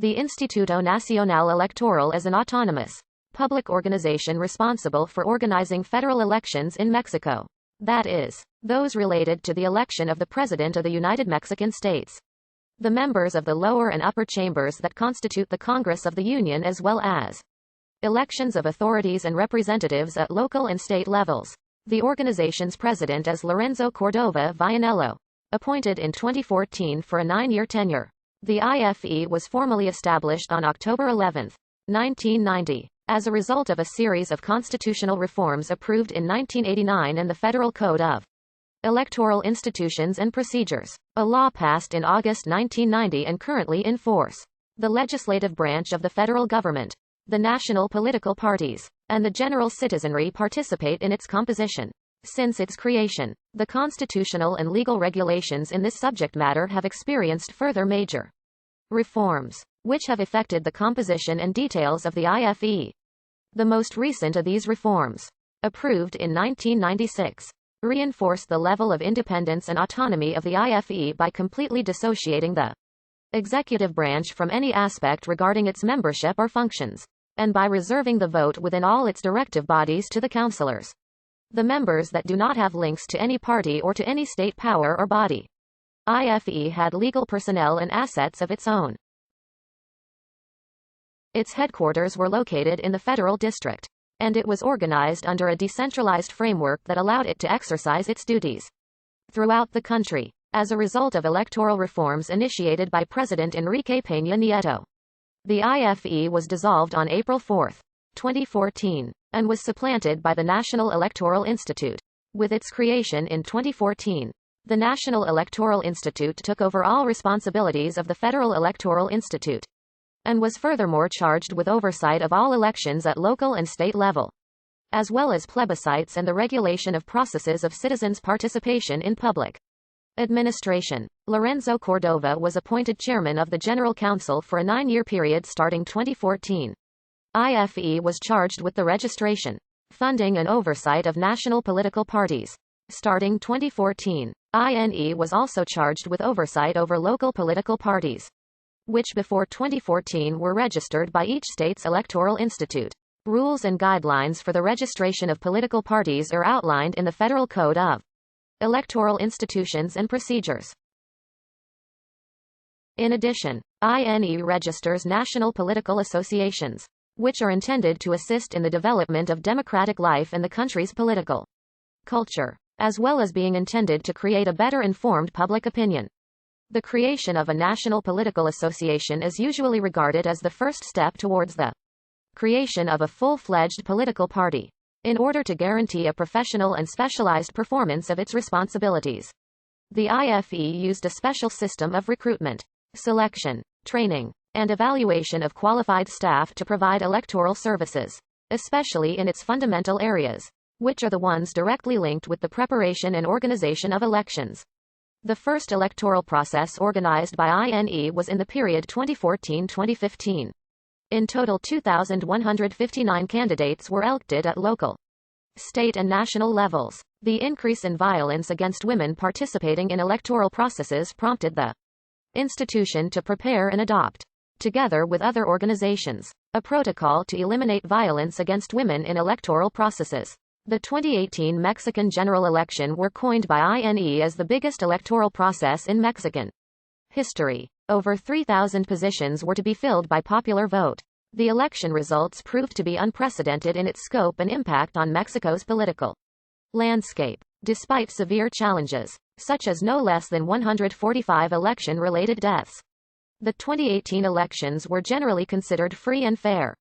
The Instituto Nacional Electoral is an autonomous, public organization responsible for organizing federal elections in Mexico. That is, those related to the election of the President of the United Mexican States, the members of the lower and upper chambers that constitute the Congress of the Union, as well as elections of authorities and representatives at local and state levels. The organization's president is Lorenzo Cordova Vianello, appointed in 2014 for a 9-year tenure. The IFE was formally established on October 11, 1990, as a result of a series of constitutional reforms approved in 1989 and the Federal Code of Electoral Institutions and Procedures, a law passed in August 1990 and currently in force. The legislative branch of the federal government, the national political parties, and the general citizenry participate in its composition. Since its creation, the constitutional and legal regulations in this subject matter have experienced further major reforms, which have affected the composition and details of the IFE. The most recent of these reforms, approved in 1996, reinforced the level of independence and autonomy of the IFE by completely dissociating the executive branch from any aspect regarding its membership or functions, and by reserving the vote within all its directive bodies to the councilors, the members that do not have links to any party or to any state power or body. IFE had legal personnel and assets of its own. Its headquarters were located in the Federal District, and it was organized under a decentralized framework that allowed it to exercise its duties throughout the country. As a result of electoral reforms initiated by President Enrique Peña Nieto, the IFE was dissolved on April 4, 2014, and was supplanted by the National Electoral Institute. With its creation in 2014, the National Electoral Institute took over all responsibilities of the Federal Electoral Institute, and was furthermore charged with oversight of all elections at local and state level, as well as plebiscites and the regulation of processes of citizens' participation in public administration. Lorenzo Cordova was appointed chairman of the General Council for a 9-year period starting 2014. IFE was charged with the registration, funding and oversight of national political parties. Starting 2014, INE was also charged with oversight over local political parties, which before 2014 were registered by each state's electoral institute. Rules and guidelines for the registration of political parties are outlined in the Federal Code of Electoral Institutions and Procedures. In addition, INE registers national political associations, which are intended to assist in the development of democratic life and the country's political culture, as well as being intended to create a better informed public opinion. The creation of a national political association is usually regarded as the first step towards the creation of a full-fledged political party, in order to guarantee a professional and specialized performance of its responsibilities. The IFE used a special system of recruitment, selection, training, and evaluation of qualified staff to provide electoral services, especially in its fundamental areas, which are the ones directly linked with the preparation and organization of elections. The first electoral process organized by INE was in the period 2014-2015. In total, 2,159 candidates were elected at local, state and national levels. The increase in violence against women participating in electoral processes prompted the institution to prepare and adopt, together with other organizations, a protocol to eliminate violence against women in electoral processes. The 2018 Mexican general election were coined by INE as the biggest electoral process in Mexican history. Over 3,000 positions were to be filled by popular vote. The election results proved to be unprecedented in its scope and impact on Mexico's political landscape, despite severe challenges, such as no less than 145 election-related deaths. The 2018 elections were generally considered free and fair.